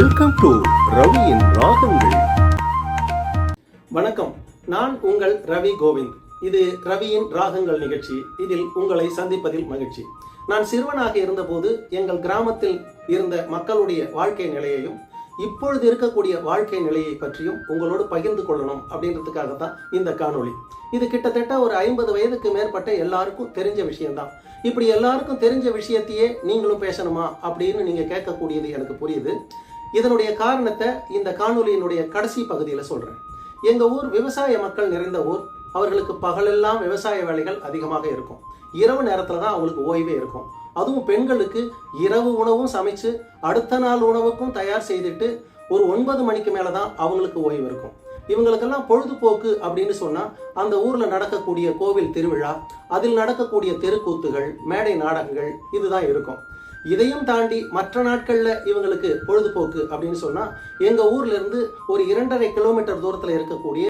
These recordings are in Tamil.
வெல்கம் டு ரவியின் ராகங்கள். வணக்கம், நான் உங்கள் ரவி கோவிந்த். இது ரவியின் ராகங்கள் நிகழ்ச்சி. இதில் உங்களை சந்திப்பதில் மகிழ்ச்சி. நான் சிறுவனாக இருந்தபோது எங்கள் கிராமத்தில் இருந்த மக்களுடைய வாழ்க்கை நிலையையும் இப்பொழுது இருக்கக்கூடிய வாழ்க்கை நிலையை பற்றியும் உங்களோடு பகிர்ந்து கொள்ளணும் அப்படின்றதுக்காக தான் இந்த காணொளி. இது கிட்டத்தட்ட ஒரு 50 வயதுக்கு மேற்பட்ட எல்லாருக்கும் தெரிஞ்ச விஷயம்தான். இப்படி எல்லாருக்கும் தெரிஞ்ச விஷயத்தையே நீங்களும் பேசணுமா அப்படின்னு நீங்க கேட்கக்கூடியது எனக்கு புரியுது. இதனுடைய காரணத்தை இந்த காணொலியினுடைய கடைசி பகுதியில் சொல்றேன். எங்க ஊர் விவசாய மக்கள் நிறைந்த ஊர். அவர்களுக்கு பகலெல்லாம் விவசாய வேலைகள் அதிகமாக இருக்கும். இரவு நேரத்துல தான் அவங்களுக்கு ஓய்வே இருக்கும். அதுவும் பெண்களுக்கு இரவு உணவும் சமைச்சு அடுத்த நாள் உணவுக்கும் தயார் செய்துட்டு ஒரு 9 மணிக்கு மேலதான் அவங்களுக்கு ஓய்வு இருக்கும். இவங்களுக்கெல்லாம் பொழுதுபோக்கு அப்படின்னு சொன்னா அந்த ஊர்ல நடக்கக்கூடிய கோவில் திருவிழா, அதில் நடக்கக்கூடிய தெருக்கூத்துகள், மேடை நாடகங்கள், இதுதான் இருக்கும். இதையும் தாண்டி மற்ற நாட்கள்ல இவங்களுக்கு பொழுதுபோக்கு அப்படின்னு சொன்னா எங்க ஊர்ல இருந்து ஒரு 2.5 கிலோமீட்டர் தூரத்துல இருக்கக்கூடிய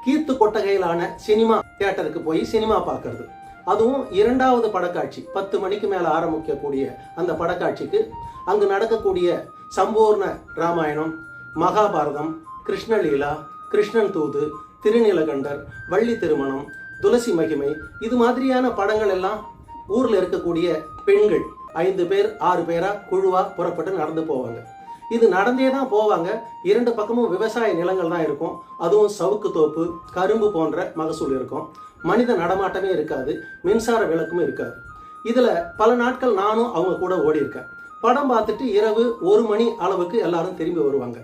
கீர்த்து கொட்டகையிலான சினிமா தியேட்டருக்கு போய் சினிமா பார்க்கறது. அதுவும் 2வது படக்காட்சி 10 மணிக்கு மேல ஆரம்பிக்கக்கூடிய அந்த படக்காட்சிக்கு அங்கு நடக்கக்கூடிய சம்பூர்ண ராமாயணம், மகாபாரதம், கிருஷ்ணலீலா, கிருஷ்ணன் தூது, திருநீலகண்டர், வள்ளி திருமணம், துளசி மகிமை, இது மாதிரியான படங்கள் எல்லாம் ஊர்ல இருக்கக்கூடிய பெண்கள் 5 பேர் 6 பேரா குழுவா புறப்பட்டு நடந்து போவாங்க. இது நடந்தே தான் போவாங்க. 2 பக்கமும் விவசாய நிலங்கள் தான் இருக்கும். அதுவும் சவுக்கு தோப்பு, கரும்பு போன்ற மகசூல் இருக்கும். மனித நடமாட்டமே இருக்காது, மின்சார விளக்குமே இருக்காது. இதுல பல நாட்கள் நானும் அவங்க கூட ஓடி இருக்கேன். படம் பார்த்துட்டு இரவு 1 மணி அளவுக்கு எல்லாரும் திரும்பி வருவாங்க.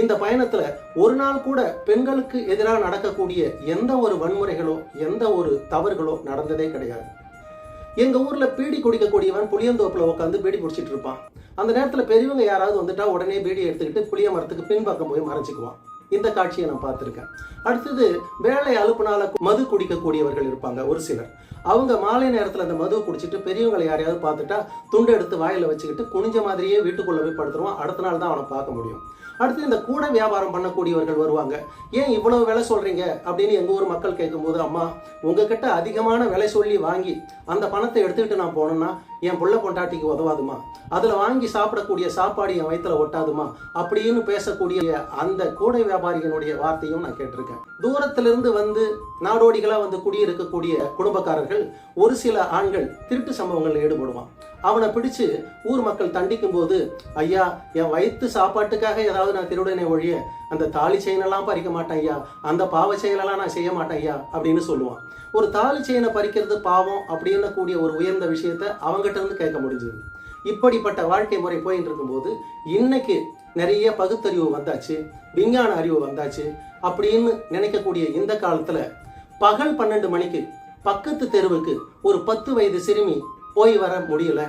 இந்த பயணத்துல ஒரு நாள் கூட பெண்களுக்கு எதிராக நடக்கக்கூடிய எந்த ஒரு வன்முறைகளோ எந்த ஒரு தவறுகளோ நடந்ததே கிடையாது. எங்க ஊர்ல பீடி குடிக்கக்கூடியவன் புளியந்தோப்புல உட்காந்து பீடி குடிச்சிட்டு இருப்பான். அந்த நேரத்துல பெரியவங்க யாராவது வந்துட்டா உடனே பீடி எடுத்துக்கிட்டு புளிய மரத்துக்கு பின்பக்கம் போய் மறைச்சிக்குவான். இந்த காட்சியை நான் பார்த்திருக்கேன். அடுத்தது வேலை அலுப்புனால மது குடிக்கக்கூடியவர்கள் இருப்பாங்க ஒரு சிலர். அவங்க மாலை நேரத்துல அந்த மது குடிச்சிட்டு பெரியவங்களை யாரையாவது பார்த்துட்டா துண்டு எடுத்து வாயில வச்சுக்கிட்டு குனிஞ்ச மாதிரியே வீட்டுக்குள்ள போய் படுத்துருவான். அடுத்த நாள் தான் அவனை பார்க்க முடியும். அடுத்து இந்த கூட வியாபாரம் பண்ணக்கூடியவர்கள் வருவாங்க. ஏன் இவ்வளவு விலை சொல்றீங்க அப்படின்னு எங்க ஊர் மக்கள் கேட்கும்போது, அம்மா உங்ககிட்ட அதிகமான விலை சொல்லி வாங்கி அந்த பணத்தை எடுத்துக்கிட்டு நான் போனேன்னா என் புள்ள பொண்டாட்டிக்கு உதவாதுமா, அதுல வாங்கி சாப்பிடக்கூடிய சாப்பாடு என் வயிற்றுல ஒட்டாதுமா அப்படின்னு பேசக்கூடிய அந்த கூடை வியாபாரிகளுடைய வார்த்தையும் நான் கேட்டிருக்கேன். தூரத்திலிருந்து வந்து நாடோடிகளா வந்து குடியிருக்கக்கூடிய குடும்பக்காரர்கள் ஒரு சில ஆண்கள் திருட்டு சம்பவங்களில் ஈடுபடுவான். அவனை பிடிச்சு ஊர் மக்கள் தண்டிக்கும் போது, ஐயா என் வயிற்று சாப்பாட்டுக்காக ஏதாவது நான் திருடனை ஒழிய அந்த தாலி செயினெல்லாம் பறிக்க மாட்டேன் ஐயா, அந்த பாவ செயலெல்லாம் நான் செய்ய மாட்டேன் ஐயா அப்படின்னு சொல்லுவான். ஒரு தாலி செயினை பறிக்கிறது பாவம் அப்படின்னு கூடிய ஒரு உயர்ந்த விஷயத்த அவங்ககிட்ட இருந்து கேட்க முடிஞ்சது. இப்படிப்பட்ட வாழ்க்கை முறை போயிட்டு இருக்கும்போது இன்னைக்கு நிறைய பகுத்தறிவு வந்தாச்சு, விஞ்ஞான அறிவு வந்தாச்சு அப்படின்னு நினைக்கக்கூடிய இந்த காலத்துல பகல் 12 மணிக்கு பக்கத்து தெருவுக்கு ஒரு 10 வயது சிறுமி போய் வர முடியல.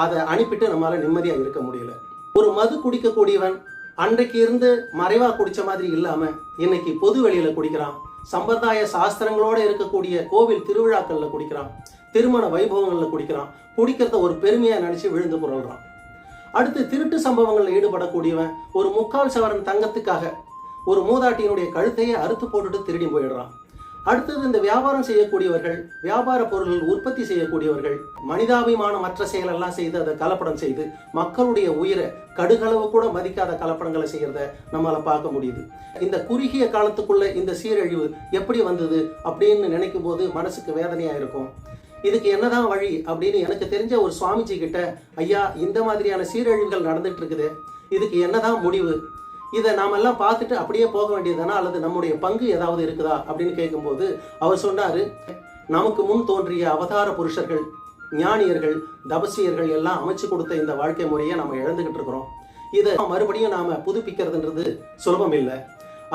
அதை அனுப்பிட்டு நம்மளால நிம்மதியா இருக்க முடியல. ஒரு மது குடிக்கக்கூடியவன் அன்றைக்கு இருந்து மறைவா குடிச்ச மாதிரி இல்லாம இன்னைக்கு பொது வெளியில குடிக்கிறான். சம்பிரதாய சாஸ்திரங்களோட இருக்கக்கூடிய கோவில் திருவிழாக்கள்ல குடிக்கிறான். திருமண வைபவங்கள்ல குடிக்கிறான். குடிக்கிறத ஒரு பெருமையா நினைச்சு விழுந்து புரள்றான். அடுத்து திருட்டு சம்பவங்கள்ல ஈடுபடக்கூடியவன் ஒரு 3/4 சவரன் தங்கத்துக்காக ஒரு மூதாட்டியினுடைய கழுத்தையே அறுத்து போட்டுட்டு திருடி போயிடுறான். அடுத்தது இந்த வியாபாரம் செய்யக்கூடியவர்கள், வியாபார பொருள்கள் உற்பத்தி செய்யக்கூடியவர்கள் மனிதாபிமானமற்ற செயலெல்லாம் செய்து அதை கலப்படம் செய்து மக்களுடைய உயிரை கடுகளவு கூட மதிக்காத கலப்படங்களை செய்யறத நம்மளால பார்க்க முடியுது. இந்த குறுகிய காலத்துக்குள்ள இந்த சீரழிவு எப்படி வந்தது அப்படின்னு நினைக்கும் போது மனசுக்கு வேதனையா இருக்கும். இதுக்கு என்னதான் வழி அப்படின்னு எனக்கு தெரிஞ்ச ஒரு சுவாமிஜி கிட்ட, ஐயா இந்த மாதிரியான சீரழிவுகள் நடந்துட்டு இருக்குது, இதுக்கு என்னதான் முடிவு, இதை நாமெல்லாம் பார்த்துட்டு அப்படியே போக வேண்டியதுதானா அல்லது நம்முடைய பங்கு ஏதாவது இருக்குதா அப்படின்னு கேட்கும்போது அவர் சொன்னாரு, நமக்கு முன் தோன்றிய அவதார புருஷர்கள், ஞானியர்கள், தபசியர்கள் எல்லாம் அமைச்சு கொடுத்த இந்த வாழ்க்கை முறையை நம்ம இழந்துகிட்டு இருக்கிறோம். இதை மறுபடியும் நாம புதுப்பிக்கிறதுன்றது சுலபம் இல்லை.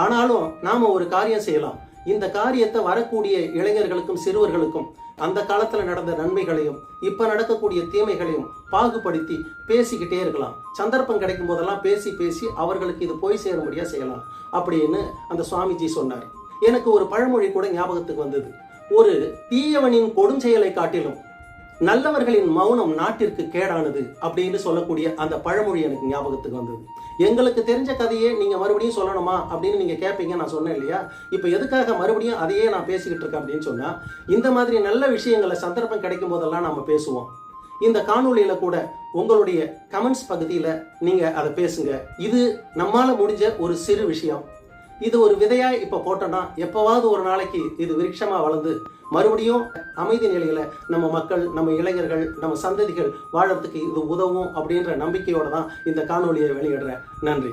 ஆனாலும் நாம ஒரு காரியம் செய்யலாம். இந்த காரியத்தை வரக்கூடிய இளைஞர்களுக்கும் சிறுவர்களுக்கும் அந்த காலத்துல நடந்த நன்மைகளையும் இப்ப நடக்கக்கூடிய தீமைகளையும் பாகுபடுத்தி பேசிக்கிட்டே இருக்கலாம். சந்தர்ப்பம் கிடைக்கும் போதெல்லாம் பேசி பேசி அவர்களுக்கு இது போய் சேரும்படியா செய்யலாம் அப்படின்னு அந்த சுவாமிஜி சொன்னார். எனக்கு ஒரு பழமொழி கூட ஞாபகத்துக்கு வந்தது. ஒரு தீயவனின் கொடுஞ்செயலை காட்டிலும் நல்லவர்களின் மௌனம் நாட்டிற்கு கேடானது அப்படின்னு சொல்லக்கூடிய அந்த பழமொழி எனக்கு ஞாபகத்துக்கு வந்தது. எங்களுக்கு தெரிஞ்ச கதையே நீங்க மறுபடியும் சொல்லணுமா அப்படின்னு நீங்க கேட்பீங்க. நான் சொன்னேன் இல்லையா, இப்ப எதுக்காக மறுபடியும் அதையே நான் பேசிக்கிட்டு இருக்கேன் அப்படின்னு சொன்னா, இந்த மாதிரி நல்ல விஷயங்களை சந்தர்ப்பம் கிடைக்கும் போதெல்லாம் நம்ம பேசுவோம். இந்த காணொளியில கூட உங்களுடைய கமெண்ட்ஸ் பகுதியில் நீங்க அதை பேசுங்க. இது நம்மால முடிஞ்ச ஒரு சிறு விஷயம். இது ஒரு விதையா இப்ப போட்டோம்னா எப்பவாவது ஒரு நாளைக்கு இது விருட்சமா வளர்ந்து மறுபடியும் அமைதி நிலையில நம்ம மக்கள், நம்ம இளைஞர்கள், நம்ம சந்ததிகள் வாழறதுக்கு இது உதவும் அப்படின்ற நம்பிக்கையோட தான் இந்த காணொளியை வெளியிடுறேன். நன்றி.